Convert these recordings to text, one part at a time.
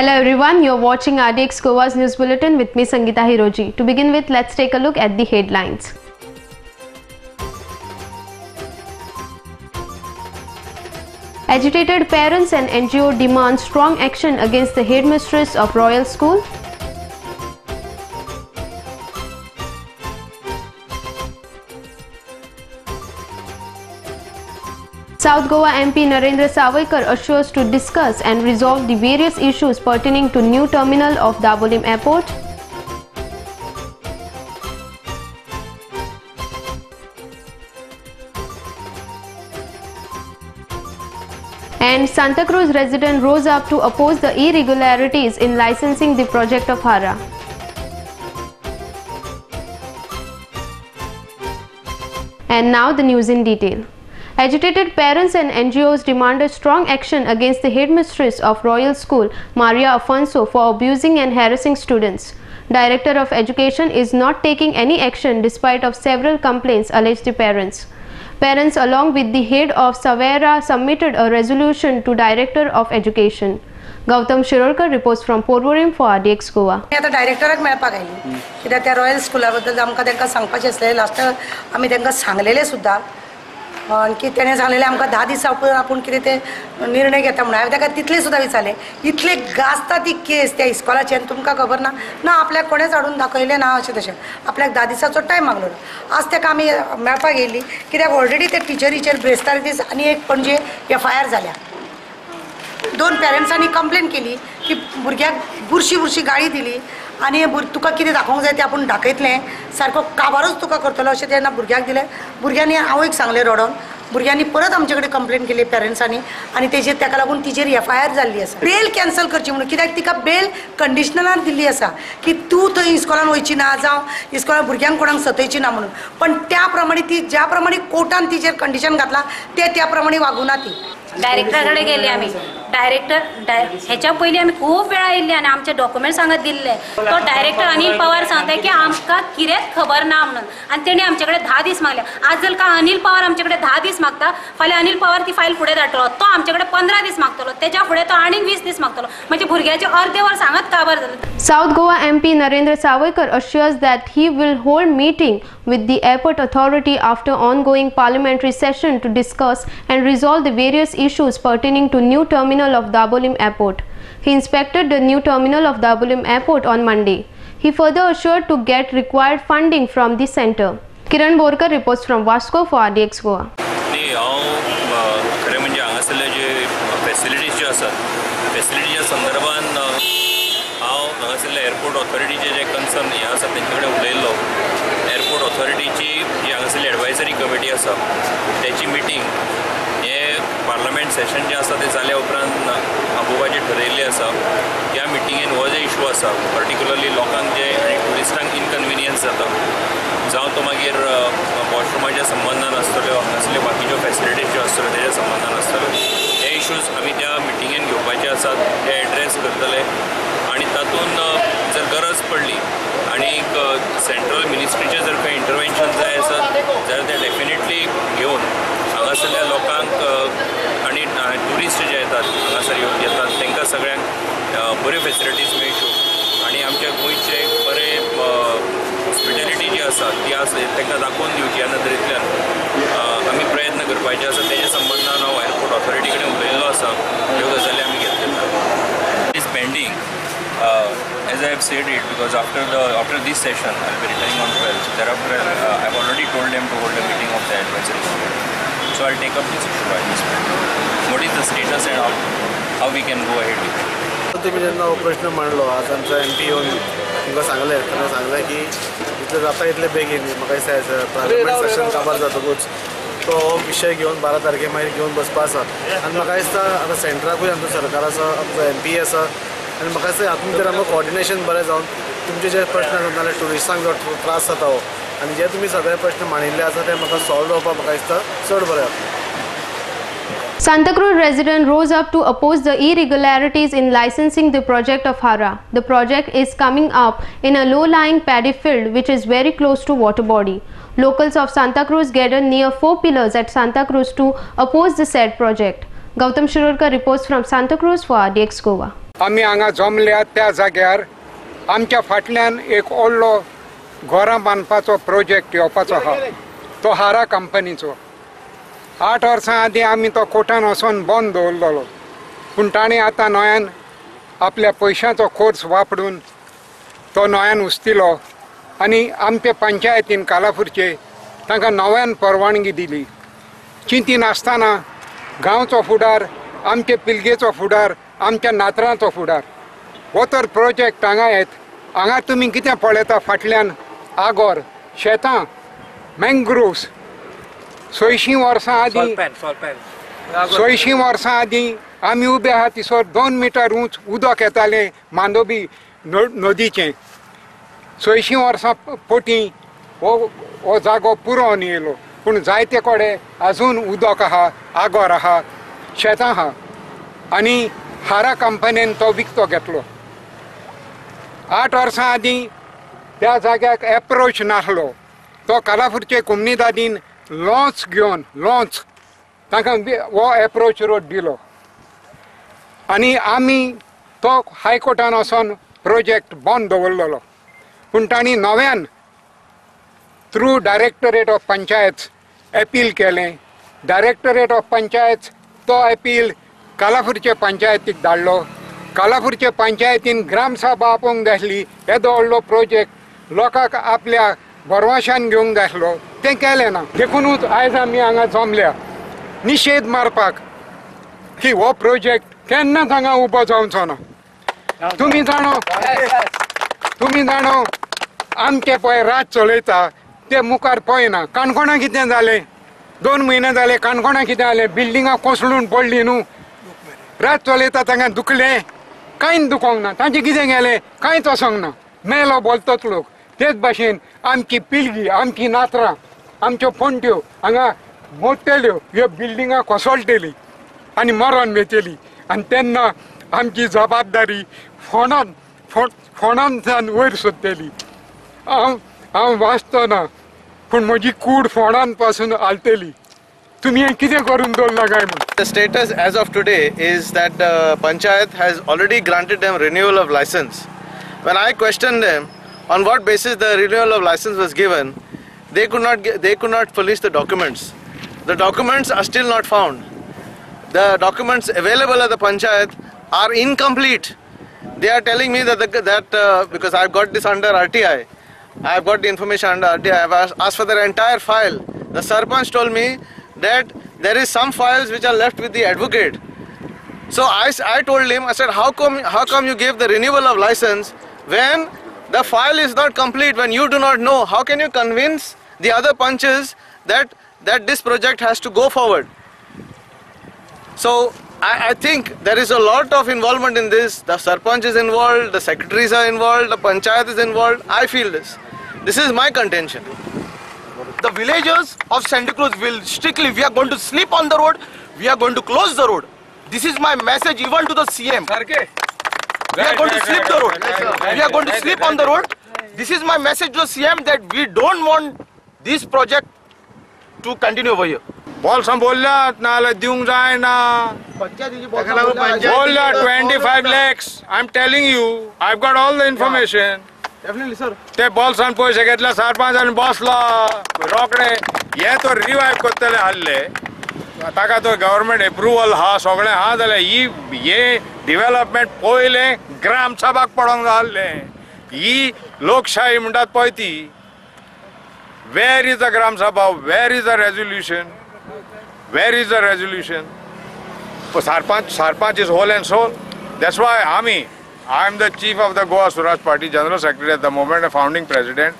Hello everyone, you're watching RDX Goa's News Bulletin with me Sangeeta Hiroji. To begin with, let's take a look at the headlines. Agitated parents and NGO demand strong action against the headmistress of Royal School. South Goa MP Narendra Savaikar assures to discuss and resolve the various issues pertaining to new terminal of Dabolim Airport. And Santa Cruz resident rose up to oppose the irregularities in licensing the project of Hara. And now the news in detail. Agitated parents and NGOs demanded strong action against the headmistress of Royal School, Maria Afonso, for abusing and harassing students. Director of Education is not taking any action despite of several complaints, alleged the parents. Parents along with the head of Savera submitted a resolution to Director of Education. Gautam Shirorkar reports from Porvorim for RDX Goa. आता डायरेक्टराक मेळपाक oily कित्याक त्या royal स्कुला बद्दल आमकां तांकां सांगपाचें आसलें लास्ट आमी तांकां सांगलेलें सुद्दां आणखी तेणें सांगलेलें आमकां 10 दिसा उपरांत आपूण कितें ते निर्णय घेता म्हणून हांवें ताका तितलें सुद्दां विचारलें इतले गाजता ती केस त्या इस्कॉलाची आनी तुमकां खबर ना ना आपल्याक कोणेच हाडून दाखयलें ना अशें तशें आपल्याक 10 दिसाचो टायम मागलो आज ताका आमी मेळपाक येयली कित्याक ऑलरेडी ते टिचरीचेर ब्रेस्तार दीस आनी एक पणजे FIR जाल्या 2 पेरेंट्सांनी कंप्लेन केली की भुरग्याक बुरशी गाळी दिली आनी तुका कितें दाखोवंक जाय तें आपूण दाखयतलें सारको काबारूच तुका करतलो अशें तेन्ना भुरग्याक दिलें भुरग्यांनी आवयक सांगलें रडोन भुरग्यांनी परत आमचे कडेन कंप्लेन केली पेरेंट्सांनी आनी तेजेर ताका लागून तिचेर FIR जाल्ली आसा बेल कॅन्सल करची म्हणून कित्याक तिका बेल कंडिशनलार दिल्ली आसा की तूं थंय इस्कॉलान वयची ना जावं इस्कॉलान भुरग्यांक कोणाक सतयची ना म्हणून पण त्या प्रमाणे ती ज्या प्रमाणे कोर्टान तिचेर कंडिशन घातला त्या प्रमाणे वागुना ती डायरेक्टराकडे गेले आम्ही ह्याच्या पयलीं आमी खूब वेळा येयल्ली आनी आमचे डॉक्युमेंट्स हांगा दिल्ले तो डायरेक्टर अनिल पवार सांगता की आमकां कितेंच खबर ना म्हणून आनी तेणी आमचे कडेन 10 दीस मागले आज जर का अनिल पवार आमचे कडेन 10 दीस मागता फाल्यां अनिल पवार ती फायल फुडें धाडटलो तो आमचे कडेन 15 दीस मागतलो तेच्या फुडें तो आनीक 20 दीस मागतलो म्हणजे भुरग्याचे अर्दे वर सांगत काबार जालें. South Goa MP Narendra Savaikar assures that he will hold meeting with the airport authority after ongoing parliamentary session to discuss and resolve the various issues pertaining to new terminal of Dabolim Airport. He inspected the new terminal of Dabolim Airport on Monday. He further assured to get required funding from the centre. Kiran Borkar reports from Vasco for RDX Goa. खरें म्हणजे हांगासरले जे facilities जे आसात फॅसिलिटीच्या संदर्भान हांव हांगासरले airport ऑथॉरिटीचे जे concern हे आसा तेंचे कडेन उलयल्लो airport ऑथॉरिटीची जी हांगासरली एडवायझरी committee आसा त्याची meeting हे parliament session जे आसा ते जाल्या उपरांत आपोवपाचें ठरयिल्लें आसा ह्या मिटिंगेन हो जो इशू आसा पर्टिक्युलरली लोकांक जे आनी ट्युरिस्टांक इनकन्विनियन्स जाता जावं तो मागीर वॉशरुमाच्या संबंधान आसतल्यो हांगासल्यो बाकीच्यो फॅसिलिटीज ज्यो आसतल्यो तेज्या संबंधान आसतल्यो हे इशूज आमी त्या मिटिंगेन घेवपाचे आसात ते एड्रेस करतले आनी तातूंत जर गरज पडली आनी सेंट्रल मिनिस्ट्रीचें जर खंय इंटरवेन्शन जाय आसत जाल्यार ते डेफिनेटली घेवन हांगासरल्या लोकांक आनी ट्युरिस्ट जे येतात हांगासर येतात तांकां सगळ्यांक बऱ्यो फॅसिलिटीज मेळच्यो आनी आमच्या गोंयचे बरे हॉस्पिटॅलिटी जी आसा ती तांकां दाखोवन दिवची ह्या नदरेंतल्यान आमी प्रयत्न करपाचे आसा तेज्या संबंधान हांव एअरपोर्ट ऑथॉरिटी कडेन उलयल्लो आसा ह्यो गजाली आमी घेतलेल्यो is pending as I have said it because after this session I will be returning on 12th. Thereafter I have already told them to hold a meeting of the advisory committee. So I'll take up this issue at this point. What is the status and how we can go ahead with it? तुम्ही जेन्ना हो प्रश्न मांडलो आज आमचो MP येवन तुमकां सांगलें की इतलें जाता इतले बेगीन म्हाका दिसता पार्लमेंट सेशन काबार जातकूच तो विशय घेवन 12 तारखे मागीर घेवन बसपा आसा आनी म्हाका दिसता आतां सेंटराकूय आमचो सरकार आसा आमचो MP आसा आनी म्हाका दिसता हातूंत जर आमकां कॉर्डिनेशन बरें जावन तुमचे जे प्रश्न आसात नाल्यार ट्युरिस्टांक जो त्रास जाता हो आनी जे तुमी सगळे प्रश्न मांडिल्ले आसा ते म्हाका सॉल्व जावपाक म्हाका दिसता चड बरें जाता. Santa Cruz resident rose up to oppose the irregularities in licensing the project of Hara. The project is coming up in a low-lying paddy field which is very close to water body. Locals of Santa Cruz gathered near 4 pillars at Santa Cruz to oppose the said project. Gautam Shirorkar reports from Santa Cruz for RDX Goa. आमी हांगा जमल्या त्या जाग्यार आमच्या फाटल्यान एक व्हडलो घरां बांदपाचो project येवपाचो आहा तो हारा कंपनीचो 8 वर्सां आदीं आमी तो कोर्टान वचोन बंद दवरलेलो पूण ताणें आतां नव्यान आपल्या पयशांचो कोर्स वापरून तो नव्यान उस्तिलो आनी आमचे पंचायतीन कालापूरचे तांकां नव्यान परवानगी दिली चिंती नासतना गांवचो फुडार आमचे पिलगेचो फुडार आमच्या नातरांचो फुडार हो तर प्रोजेक्ट हांगा येत हांगा तुमी कितें पळयता फाटल्यान आगोर शेतां मँग्रोव्स 600 वर्सां आदीं 600 वर्सां आदीं आमी उबे आहा तिसोर 2 मिटर उंच उदक येतालें मांडोबी नदीचें 600 वर्सां पोटी हो जागो पुरोन येयलो पूण जायते कडेन आजून उदक आहा आगोर आहा शेतां आहा आनी हारा कंपनीन तो विकतो घेतलो 8 वर्सां आदीं त्या जाग्याक एप्रोच नासलो तो कालापूरचे कुमनीदादीन लॉन्च घेवन लॉन्च तांकां हो एप्रोच रोड दिलो आनी आमी तो हायकोर्टान वचोन प्रोजेक्ट बंद दवरलेलो पूण तांणी नव्यान through directorate of panchayat appeal केलें डायरेक्टरेट ऑफ पंचायत तो अपील कालापूरचे पंचायतीक धाडलो कालापूरचे पंचायतीन ग्रामसभा आपोवंक जाय आसली येदो व्हडलो प्रोजेक्ट लोकांक आपल्या भरवशान घेवंक जाय आसलो तें केलें ना देखूनच आयज आमी हांगा जमल्या निशेध मारपाक की हो प्रोजेक्ट केन्नाच हांगा उबो जावचो ना तुमी जाणो आमचे पळय राज चलयता ते मुखार पळयना काणकोणा कितें जालें 2 म्हयने जाले काणकोणा कितें जालें बिल्डिंगां कोसळून पडली न्हू राज चलयता तांकां दुखलें कांयच दुखोंक ना तांचें कितें गेलें कांयच वचोंक ना मेलो बोलतोच लोक तेच भाशेन आमची पिळगी आमची नातरां आमच्यो पणट्यो हांगा मोडटल्यो ह्यो बिल्डिंगां कोसळटली आनी मरण मेळटली आनी तेन्ना आमची जबाबदारी फोंडांतल्यान वयर सोदतली हांव वाचतो ना पूण म्हजी कूड फोंडांत पासून हालतली तुम्ही हे कितें करून दवरला काय म्हण The status as of today is that the Panchayat has already granted them renewal of license. When I questioned them on what basis the renewal of license was given, they could not furnish the documents. The documents are still not found. The documents available at the Panchayat are incomplete. They are telling me that because I've got this under RTI, I've got the information under RTI, I've asked for their entire file. The Sarpanch told me that there is some files which are left with the advocate. So I told him, I said, how come you gave the renewal of license when the file is not complete, when you do not know? How can you convince the other punches that this project has to go forward? So I think there is a lot of involvement in this. The Sarpanch is involved, the secretaries are involved, the Panchayat is involved. I feel this. This is my contention. The villagers of Santa Cruz will strictly, we are going to sleep on the road, we are going to close the road. This is my message even to the CM. We are going to sleep the road. We are going to sleep on the road. This is my message to the CM that we don't want this project to continue over here. बोलल्यात नाल्यार दिवंक जायना बोलल्यात 25 lakhs. I'm telling you, I've got all the information. Definitely, sir. ते बॉल्सान पयशे घेतले सरपंचान बसला रोकडे हे तो revive करतले हाडले ताका तो गव्हर्मेंट एप्रुवल हा सगळें हा जाल्यार हे डेव्हलपमेंट पयले ग्राम सभाक पडोंक जाल्ले ही लोकशाही म्हणटात पळय ती where is the gram sabha where is the resolution sarpanch is whole and sole that's why I am the chief of the Goa Swaraj Party, general secretary at the moment, a founding president.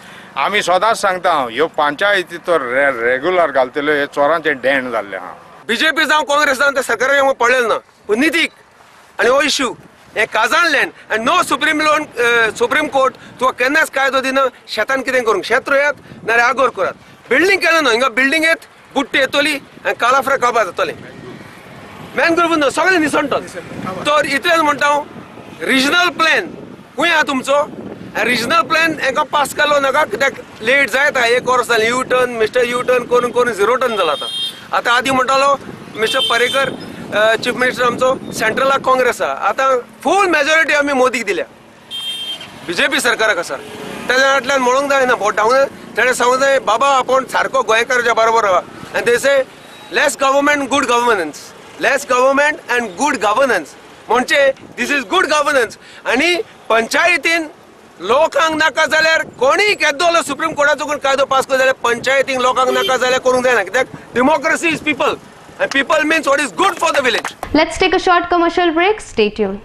आम्ही सदांच सांगता ह्यो पंचायती तो रेग्युलर घालतल्यो हे चोरांचे डेण जाल्ले हा BJP जावं काँग्रेस जावं त्या सरकारान हांव पळयलें ना पूण नितीक आनी हो इश्यू हे काजान लँड आनी नो सुप्रीम कोर्ट तुका केन्नाच कायदो दिना शेतान कितें करूंक शेत रोयात नाल्यार आगोर करात बिल्डींग केलें न्हू हिंगा बिल्डींग येत बुट्टी येतली आनी कालाफ्रा काबार जातलें मॅनग्रोव न्हू सगळें निसणटत तर इतलेंच म्हणटा हांव रिजनल प्लॅन खूंय आहा तुमचो रिजनल प्लॅन हांकां पास केलो नाका कित्याक लेट जायत आहा 1 वर्स जालें मिस्टर यू टर्न करून 0 टर्न जाला आतां आदी म्हणटालो मिस्टर पर्रेकर चीफ मिनिस्टर आमचो सेंट्रलाक काँग्रेस आहा. आतां फूल मेजॉरिटी आमी मोदीक दिल्या. बीजेपी सरकाराक आसा. तेच्या फाटल्यान म्हणूंक जायना भोट धांवून तेणें सांगूंक जाय बाबा आपूण सारको गोंयकाराच्या बरोबर आहा. आनी ते से less government good governance. Less government and good governance म्हणजे दीस इज गुड गव्हर्नन्स. आनी पंचायतीन लोकांक नाका जाल्यार कोणीय केद्दोलो सुप्रीम कोर्टाचो कोण कायदो पास कर जाल्यार पंचायतीक लोकांक नाका जाल्यार करूंक जायना. कित्याक democracy is people and people means what is good for the village. Let's take a short commercial break. Stay tuned.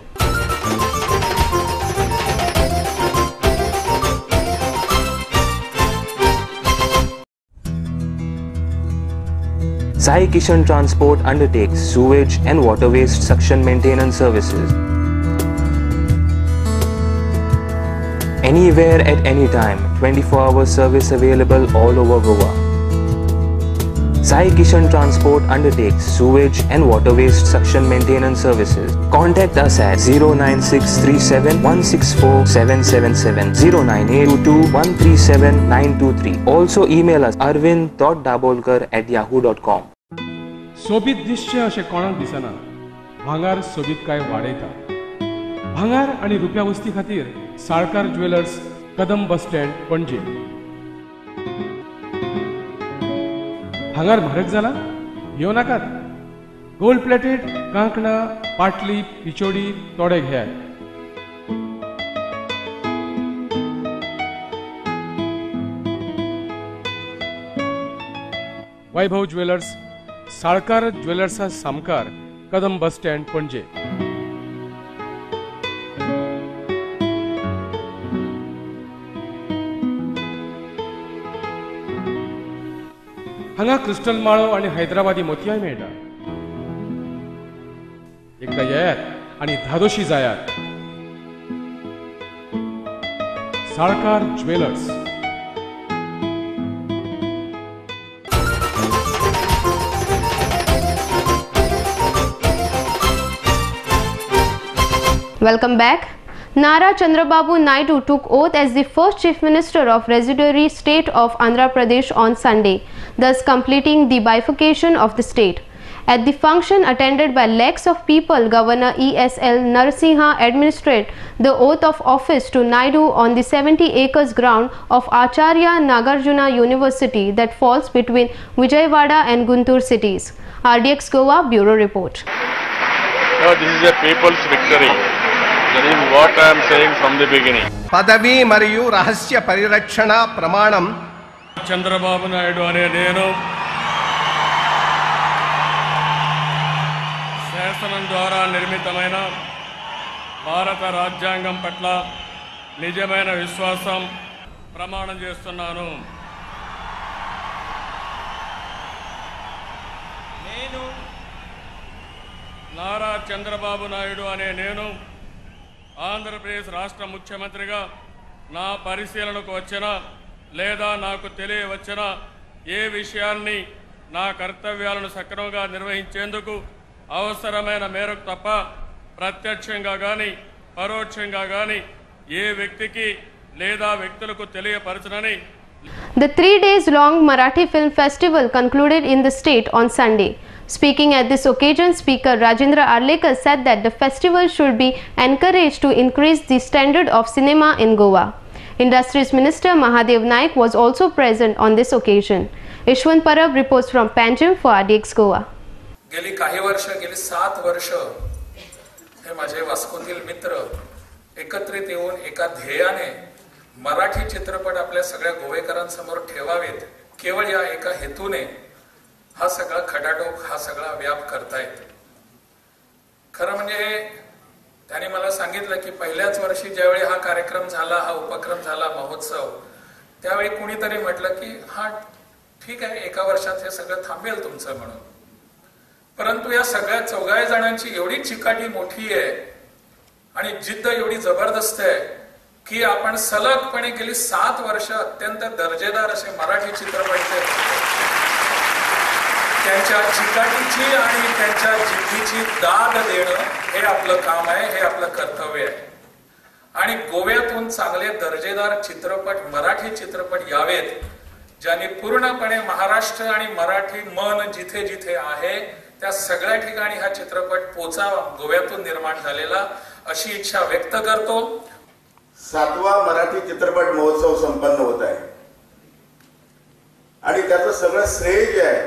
Sai Kishan Transport undertakes sewage and water waste suction maintenance services. Anywhere at any time, 24-hour service available all over Goa. Sai Kishan Transport undertakes sewage and water waste suction maintenance services. Contact us at 09637164777, 09822137923. Also email us arvind.dabolkar@yahoo.com. सोबीत दिसचे अशें कोणाक दिसना. भांगार सोबीत काय वाडयता. भांगार आनी रुप्या वस्ती खातीर साळकार ज्वेलर्स, कदम बस स्टँड, पणजी. भांगार म्हारग जाला? घेव नाकात. गोल्ड प्लेटेड कांकणां, पाटली, पिचोडी तोडे घेयात. वैभव ज्वेलर्स, साळकार ज्वेलर्सा सामकार, कदम बस स्टँड, पणजे. हांगा क्रिस्टल माळो आणि हैदराबादी मोतयाय मेळटा. एकदा येयात आणि धादोशी जायात. Salkar jewellers. Welcome back. Nara Chandrababu Naidu took oath as the first Chief Minister of Residuary State of Andhra Pradesh on Sunday, thus completing the bifurcation of the state. At the function attended by lakhs of people, Governor E.S.L. Narasimha administered the oath of office to Naidu on the 70 acres ground of Acharya Nagarjuna University that falls between Vijayawada and Guntur cities. RDX Goa Bureau Report. No, this is a people's victory. That is what I am saying from the beginning. పదవి మరియు రహస్య పరిరక్షణ ప్రమాణం. చంద్రబాబు నాయుడు అనే నేను శాసనం ద్వారా నిర్మితమైన భారత రాజ్యాంగం పట్ల నిజమైన విశ్వాసం ప్రమాణం చేస్తున్నాను. నేను నారా చంద్రబాబు నాయుడు అనే నేను ఆంధ్రప్రదేశ్ రాష్ట్ర ముఖ్యమంత్రిగా నా పరిశీలనకు వచ్చిన లేదా నాకు తెలియవచ్చిన ఏ విషయాన్ని నా కర్తవ్యాలను సక్రమంగా నిర్వహించేందుకు అవసరమైన మేరకు తప్ప ప్రత్యక్షంగా కానీ పరోక్షంగా కానీ ఏ వ్యక్తికి లేదా వ్యక్తులకు తెలియపరచనని. The 3 days long Marathi Film Festival concluded in the state on Sunday. Speaking at this occasion, Speaker Rajendra Arlekar said that the festival should be encouraged to increase the standard of cinema in Goa. Industries Minister Mahadev Naik was also present on this occasion. Ishwant Parab reports from Panjim for RDX Goa. गेली 7 वर्ष हे माझे वास्कोतील मित्र एकत्रित येऊन एका ध्येयाने मराठी चित्रपट आपल्या सगळ्या गोवेकरांसमोर ठेवावेत, केवळ या एका हेतूने हा सगळा खटाटोप, हा सगळा व्याप करतायत. खरं म्हणजे त्यांनी मला सांगितलं की पहिल्याच वर्षी ज्यावेळी हा कार्यक्रम झाला, हा उपक्रम झाला, महोत्सव, त्यावेळी कुणीतरी म्हटलं की हा ठीक आहे, एका वर्षात हे सगळं थांबेल तुमचं म्हणून. परंतु या सगळ्या 4 जणांची एवढी चिकाटी मोठी आहे आणि जिद्द एवढी जबरदस्त आहे की आपण सलगपणे गेली 7 वर्ष अत्यंत दर्जेदार असे मराठी चित्रपट त्यांच्या चिकाटीची आणि त्यांच्या जिद्दीची दाद देणं हे आपलं काम आहे, हे आपलं कर्तव्य आहे. आणि गोव्यातून चांगले दर्जेदार चित्रपट, मराठी चित्रपट यावेत, ज्यांनी पूर्णपणे महाराष्ट्र आणि मराठी मन जिथे जिथे आहे त्या सगळ्या ठिकाणी हा चित्रपट पोचावा, गोव्यातून निर्माण झालेला, अशी इच्छा व्यक्त करतो. 7वा मराठी चित्रपट महोत्सव संपन्न होत आहे आणि त्याचं सगळं श्रेय जे आहे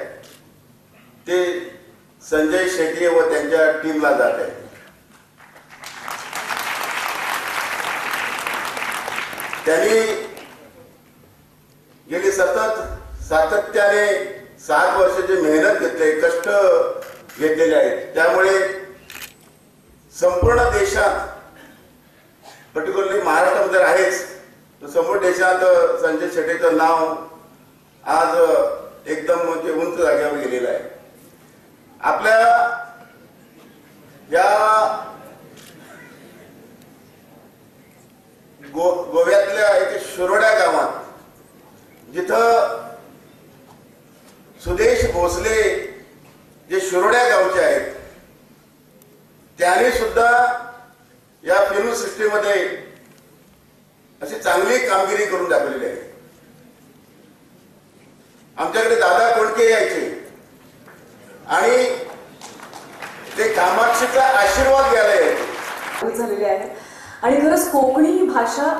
ते संजय शेट्टी व त्यांच्या टीमला जात आहे. त्यांनी गेली सातत्याने 7 वर्षाची मेहनत घेतली, कष्ट घेतलेले आहेत. त्यामुळे संपूर्ण देशात, पर्टिक्युलरली महाराष्ट्रामध्ये आहेच, तर संपूर्ण देशात संजय शेट्टीचं नाव आज एकदम म्हणजे उंच जागेवर गेलेलं आहे. आपल्या या गोव्यातल्या एका शिरोड्या गावात जिथं सुदेश भोसले जे शिरोड्या गावचे आहेत त्यांनी सुद्धा या फिल्म सृष्टीमध्ये अशी चांगली कामगिरी करून दाखवलेली आहे. आमच्याकडे दादा कोंडके यायचे आणि ते कामाक्षीचा आशीर्वाद घ्यायला यायचे. झालेले आहे आणि खरंच कोकणी ही भाषा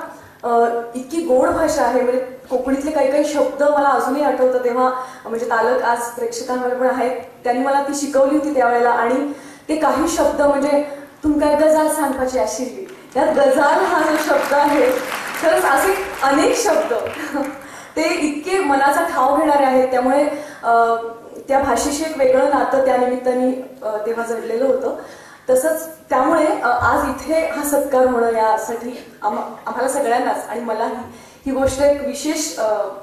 इतकी गोड भाषा आहे. म्हणजे कोकणीतले काही काही शब्द मला अजूनही आठवतं. तेव्हा म्हणजे तालक आज प्रेक्षकांमध्ये पण आहेत, त्यांनी मला ती शिकवली होती त्यावेळेला. आणि ते काही शब्द म्हणजे तुमका गजाल सांगपाची आशिल्ली, त्यात गजाल हा जो शब्द आहे, खरंच असे अनेक शब्द ते इतके मनाचा ठाव घेणारे आहेत. त्यामुळे त्या भाषेशी एक वेगळं नातं त्या निमित्ताने तेव्हा जडलेलं होतं. तसंच त्यामुळे आज इथे हा सत्कार होणं यासाठी आम्हाला सगळ्यांनाच आणि मलाही ही गोष्ट एक विशेष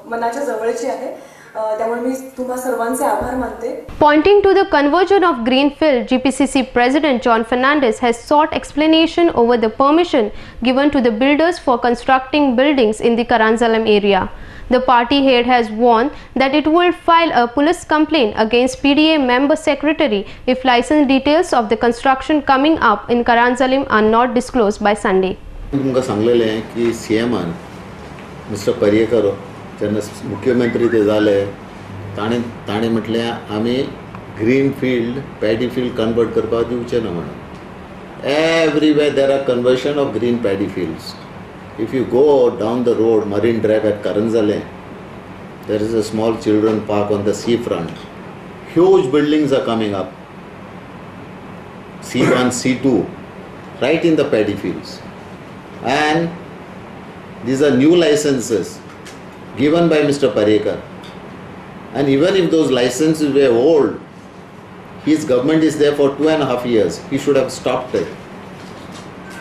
मनाच्या जवळची आहे. त्यामुळे मी तुम्हा सर्वांचे आभार मानते. Pointing to the conversion of Greenfield, GPCC President John Fernandez has sought explanation over the permission given to the builders for constructing buildings in the Karanjalam area. The party head has warned that it will file a police complaint against PDA member secretary if license details of the construction coming up in Karanjalam are not disclosed by Sunday. तुमका सांगलेले की सीएमान mister Paryekar जेन्ना मुख्यमंत्री ते जाले ताणे म्हटले आमी green field paddy field convert करपाक दिवचे ना म्हणून. Everywhere there are conversion of green paddy fields. If you go down the road, Marine Drive at Karanjalam, there is a small children park on the seafront. Huge buildings are coming up. C1, C2, right in the paddy fields. And these are new licenses given by Mr. Parikar. And even if those licenses were old, his government is there for 2.5 years. He should have stopped it.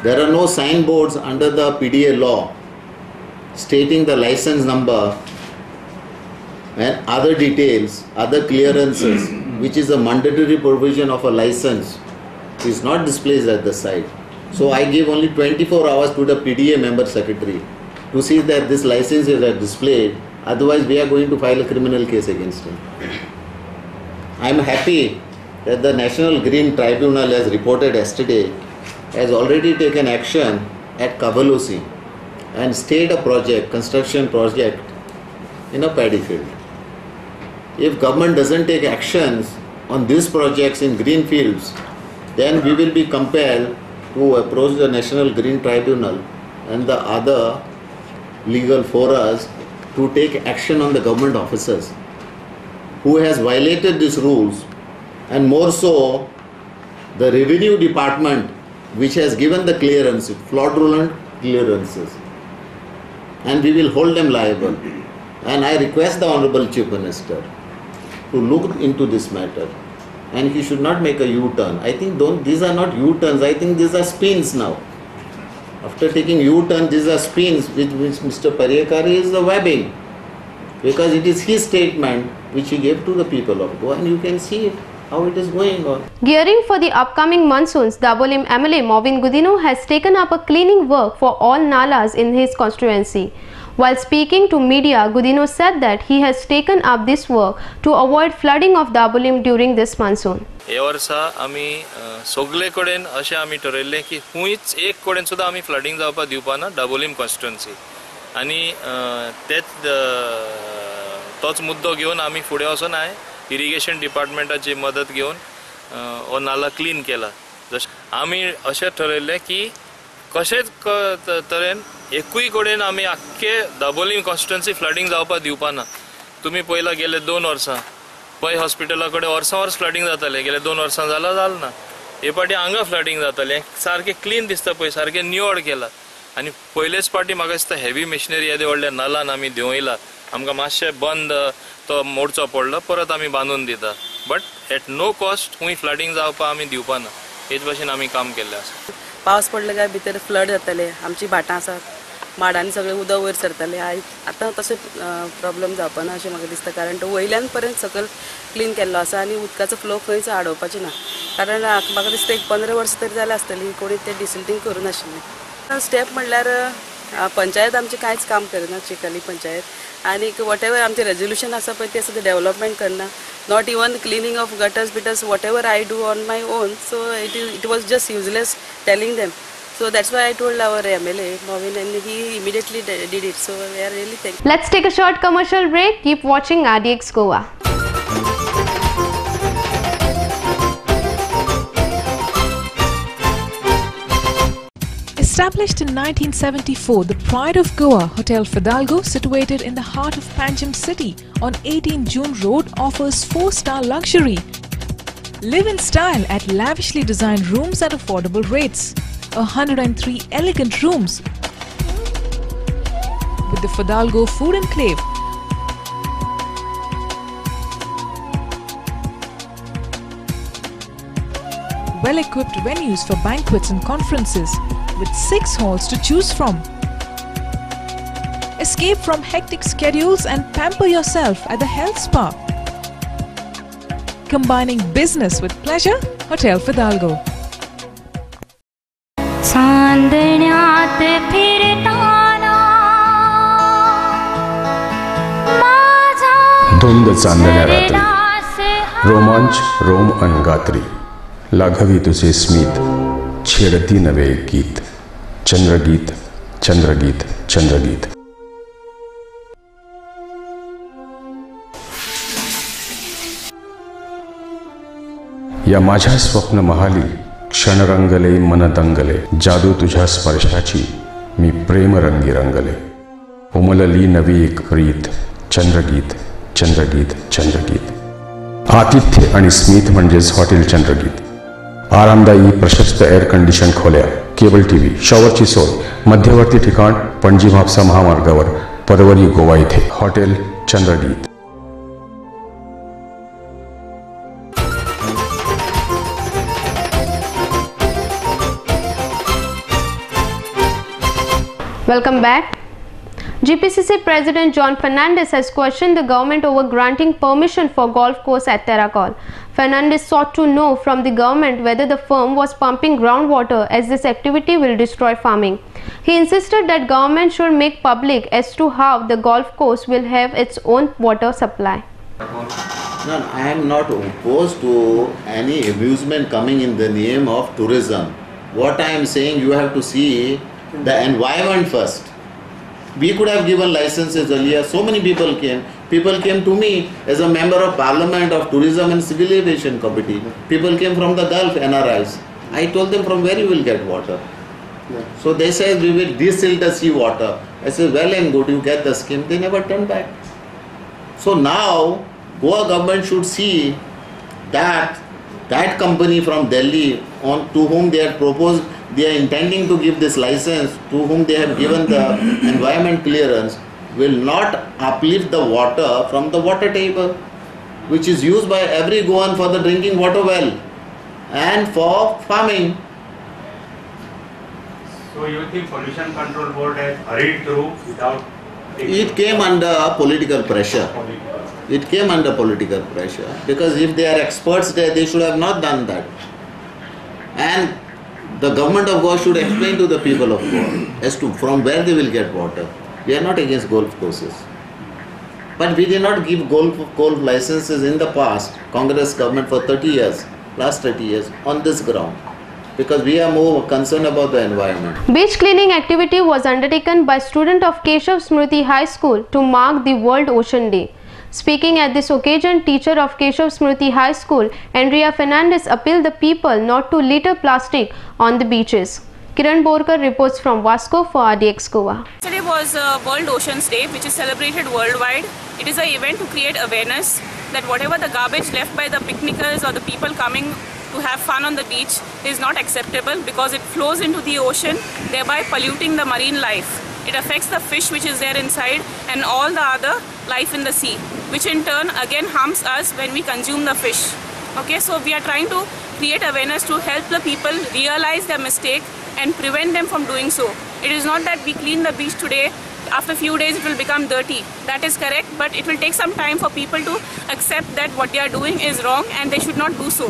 There are no signboards under the PDA law stating the license number and other details, other clearances, which is a mandatory provision of a license, is not displayed at the site. So I give only 24 hours to the PDA member secretary to see that this licenses are displayed. Otherwise, we are going to file a criminal case against him. I am happy that the National Green Tribunal, as reported yesterday, has already taken action at Kavalosi and stayed a project, construction project in a paddy field. If government doesn't take actions on these projects in green fields, then we will be compelled to approach the National Green Tribunal and the other legal forums to take action on the government officers who has violated these rules, and more so the revenue department, which has given the clearance, fraudulent clearances, and we will hold them liable. And I request the Honorable Chief Minister to look into this matter, and he should not make a U-turn. I think these are not U-turns, I think these are spins now. After taking U-turn, these are spins which Mr. Parikar is the webbing, because it is his statement which he gave to the people of Goa, and you can see it. How it is going on. Gearing for the upcoming monsoons, Dabolim MLA Movin Gudino has taken up a cleaning work for all nalas in his constituency. While speaking to media, Gudino said that he has taken up this work to avoid flooding of Dabolim during this monsoon. हे वर्सा आमी सगळे कडेन अशें आमी ठरयल्लें की खूंयच एक कडेन सुद्दां आमी फ्लडिंग जावपाक दिवपा ना डाबोलीम कॉन्स्टिट्युएन्सी. आनी तोच मुद्दो घेवन आमी फुडें वचून इरिगेशन डिपार्टमेंटाची मदत घेवन हो नाला क्लीन केला. जशें आमी अशें ठरयल्लें की कशेंच तरेन एकूय कडेन आमी आख्खे दाबोलीम कॉन्स्टिट्युएन्सी फ्लडिंग जावपाक दिवपा ना. तुमी पयला गेले 2 वर्सां पै हॉस्पिटला कडेन वर्स फ्लडिंग जातालें, गेले 2 वर्सां जालें ना. हे पाटी हांगा फ्लडिंग जातालें, सारकें क्लीन दिसता पळय, सारकें निवळ केला. आनी पयलेच पाटी म्हाका दिसता हेवी मशिनरी येदे व्हडल्या नालान आमी देंवयला. आमकां मातशें बंद तो मोडचो पडलो, परत आमी बांदून दिता. बट एट नो कॉस्ट खूंय फ्लडिंग जावपाक आमी दिवपा ना. हेच भाशेन आमी काम केल्लें आसा. पावस पडले काय भितर फ्लड जाताले, आमची भाटां आसात, माडांनी सगळें उदक वयर सरतालें. आतां तशें प्रॉब्लेम जावपा ना अशें म्हाका दिसता, कारण तो वयल्यान पर्यंत सकयल क्लीन केल्लो आसा आनी उदकाचो फ्लो खंयच आडोवपाचें ना. कारण म्हाका दिसता एक 15 वर्सां तरी जालें आसतलीं कोणी तें डिसिल्टींग करूं नाशिल्लें. स्टेप म्हणल्यार पंचायत आमची कांयच काम करना, चिखली पंचायत. आनी वॉटेवर आमचें रेजोल्युशन आसा पळय तें सुद्दां डेव्हलपमेंट करना. Not even cleaning of gutters whatever I do on my own, so it was just useless telling them. So that's why I told our MLA Movin, and he immediately did it. So we are really thankful. Let's take a short commercial break. Keep watching RDX Goa. Established in 1974, the Pride of Goa, Hotel Fidalgo, situated in the heart of Panjim city on 18 June Road, offers 4-star luxury. Live in style at lavishly designed rooms at affordable rates. 103 elegant rooms with the Fidalgo Food Enclave. Well-equipped venues for banquets and conferences, with 6 halls to choose from. Escape from hectic schedules and pamper yourself at the health spa. Combining business with pleasure, Hotel Fidalgo. चांदण्यात फिरताना धुंद चांदण्या रात्री रोमांच रोम अनगात्री लाघवी तुझे स्मित छेडती नवे गीत चंद्रगीत चंद्रगीत चंद्रगीत. या माझ्या स्वप्न महाली क्षण रंगले मन दंगले, जादू तुझ्या स्पर्शाची मी प्रेम रंगी रंगले. उमलली नवी एक प्रीत चंद्रगीत चंद्रगीत चंद्रगीत. आतिथ्य आणि स्मित म्हणजेच हॉटेल चंद्रगीत. आरामदायी प्रशस्त एअर कंडिशन खोल्या, केबल टीव्ही, शॉवरची सोय, मध्यवर्ती ठिकाण पणजी म्हापसा महामार्गावर परवरी गोवा इथे hotel Chandrageet. Welcome back. GPCC President John Fernandez has questioned the government over granting permission for golf course at Terracol. Fernandez sought to know from the government whether the firm was pumping groundwater, as this activity will destroy farming. He insisted that government should make public as to how the golf course will have its own water supply. No, I am not opposed to any amusement coming in the name of tourism. What I am saying, you have to see the environment first. We could have given licenses earlier. So many people came. People came to me as a member of Parliament of Tourism and Civil Aviation Committee. People came from the Gulf, NRIs. I told them from where you will get water. So they said we will desilt the sea water. I said well and good, you get the scheme. They never turned back. So now Goa government should see that that company from Delhi to whom they had proposed, they are intending to give this license, to whom they have given the environment clearance, will not uplift the water from the water table, which is used by every Goan for the drinking water well and for farming. So you think Pollution Control Board has hurried through without... It came under political pressure. It came under political pressure because if they are experts there, they should have not done that. And the government of Goa should explain to the people of Goa as to from where they will get water. We are not against golf courses. But we did not give golf licenses in the past, Congress government, for 30 years, last 30 years, on this ground. Because we are more concerned about the environment. Beach cleaning activity was undertaken by students of Keshav Smriti High School to mark the World Ocean Day. Speaking at this occasion, teacher of Keshav Smriti High School, Andrea Fernandez, appealed the people not to litter plastic on the beaches. Kiran Borkar reports from Vasco for RDX Goa. Yesterday was World Oceans Day, which is celebrated worldwide. It is an event to create awareness that whatever the garbage left by the picnickers or the people coming to have fun on the beach is not acceptable, because it flows into the ocean, thereby polluting the marine life. It affects the fish which is there inside and all the other life in the sea, which in turn again harms us when we consume the fish. Okay, so we are trying to create awareness to help the people realize their mistake and prevent them from doing so. It is not that we clean the beach today, after a few days it will become dirty. That is correct, but it will take some time for people to accept that what they are doing is wrong and they should not do so.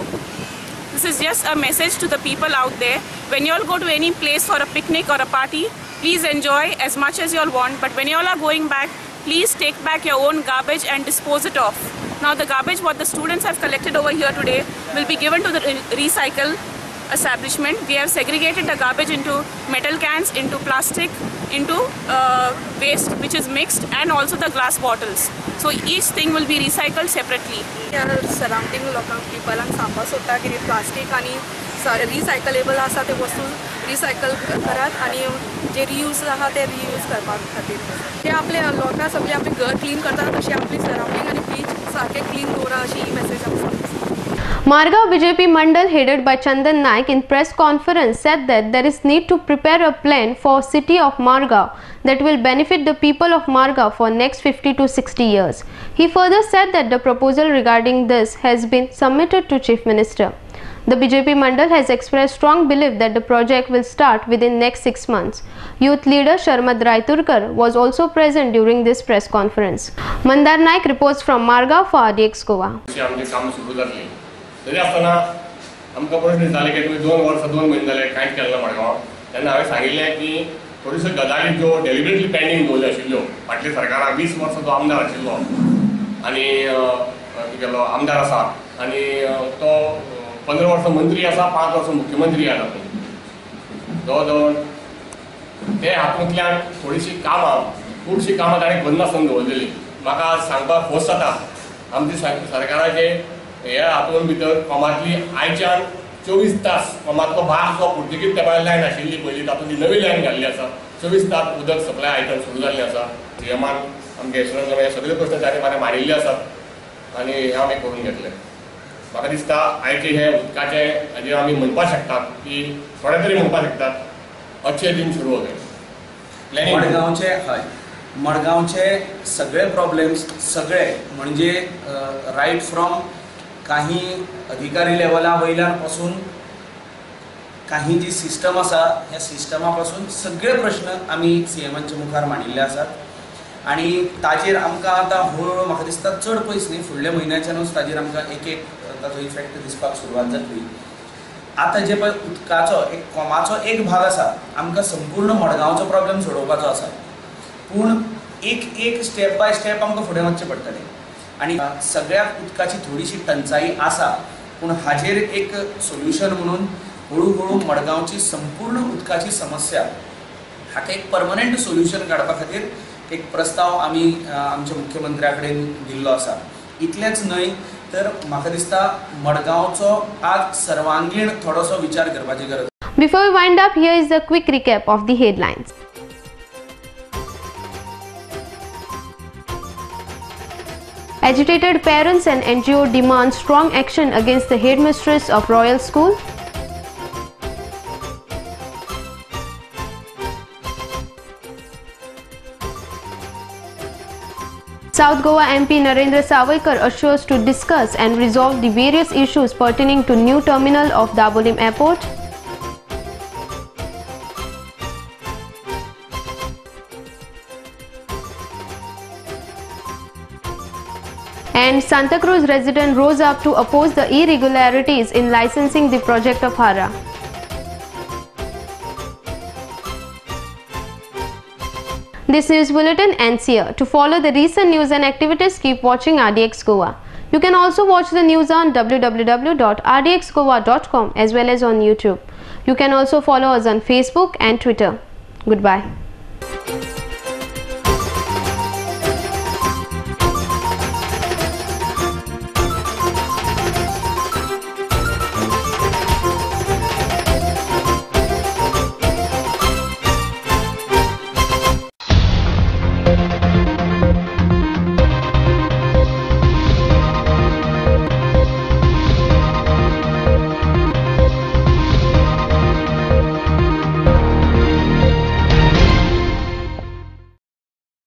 This is just a message to the people out there. When you all go to any place for a picnic or a party, please enjoy as much as you all want, but when you all are going back, please take back your own garbage and dispose it off. Now the garbage what the students have collected over here today will be given to the recycle establishment. We have segregated the garbage into metal cans, into plastic, into waste which is mixed, and also the glass bottles. So each thing will be recycled separately. Surrounding people and सांगपा सोदता की plastic आणि recyclable आसा ते वस्तू recycle करात आणि जे reuse आहा ते रियूज करपा खातीर ते आपले लोकां सगळे आपले घर क्लीन करता तशें आपली सराउंडिंग आणि बीच सारखे क्लीन दवरा अशी मेसेज आसा. Margaon BJP Mandal headed by Chandan Naik in press conference said that there is need to prepare a plan for city of Margaon that will benefit the people of Margaon for next 50 to 60 years. He further said that the proposal regarding this has been submitted to Chief Minister. The BJP Mandal has expressed strong belief that the project will start within next 6 months. Youth leader Sharmad Raiturkar was also present during this press conference. Mandar Naik reports from Margaon for RDX Goa. तरी आसतना आमकां प्रश्न जाले की तुमी 2 महिने जाले कांयच केलें ना मडगांव. तेन्ना हांवें सांगिल्लें की थोड्योश्यो गजाली ज्यो डेलिबरेटली पेंडींग दवरल्यो आशिल्ल्यो. फाटल्या सरकाराक 20 वर्सां जो आमदार आशिल्लो आनी तुगेलो आमदार आसा आनी तो 15 वर्सां मंत्री आसा, 5 वर्सां मुख्यमंत्री आसा. जवळ जवळ ते हातूंतल्यान थोडीशीं कामां खुबशीं कामां ताणें करनासतना दवरलेलीं. म्हाका सांगपाक खोस जाता आमच्या सरकाराचे हे हातून भितर कोमातली आयच्यान 24 तास कोमातलो भाग जो पुर्तुगीज तेंपार लायन आशिल्ली पयलीं तातूंत ती नवी लायन घाल्ली आसा. 24 तास उदक सप्लाय आयटम सुरू जाल्लें आसा. सीएमान आमगे यशवंत हे सगळे प्रश्न ताणें मारिल्ले आसात आनी हे आमी करून घेतले. म्हाका दिसता आयचे हे उदकाचे हाजेर आमी म्हणपाक शकतात की थोडे तरी म्हणपाक शकतात अच्छे दिन सुरू होते. मडगांवचे सगळे प्रॉब्लेम्स सगळे म्हणजे रायट फ्रॉम काही अधिकारी लेवला वयल्यान पासून काही जी सिस्टम आसा ह्या सिस्टमा पासून सगळे प्रश्न आमी सीएमांच्या मुखार मांडिल्ले आसात आणि ताजेर आमकां आतां हळूहळू म्हाका दिसता चड पयस न्ही फुडल्या म्हयन्याच्यानूच ताजेर आमकां एक ताजो इफेक्ट दिसपाक सुरवात जातली. आतां जे पळय उदकाचो एक कोमाचो एक भाग आसा आमकां संपूर्ण मडगांवचो प्रॉब्लेम सोडोवपाचो आसा, पूण एक स्टेप बाय स्टेप आमकां फुडें वचचें पडटलें. आणि सगळ्याक उदकाची थोडीशी टंचाई आसा, पूण हाजेर एक सोल्युशन म्हणून हळूहळू मडगांवची संपूर्ण उदकाची समस्या हाका एक परमनंट सोल्युशन काडपा खातीर एक प्रस्ताव आमी आमच्या मुख्यमंत्र्या कडेन दिल्लो आसा. इतलेंच न्हय तर म्हाका दिसता मडगांवचो आज सर्वांगीण थोडोसो विचार करपाची गरज. Before we wind up, here is a quick recap of the headlines. Agitated parents and NGO demand strong action against the headmistress of Royal School. South Goa MP Narendra Savaikar assures to discuss and resolve the various issues pertaining to new terminal of Dabolim Airport. And Santa Cruz resident rose up to oppose the irregularities in licensing the project of Hara. This news bulletin ends here. To follow the recent news and activities, keep watching RDX Goa. You can also watch the news on www.rdxgoa.com as well as on YouTube. You can also follow us on Facebook and Twitter. Goodbye.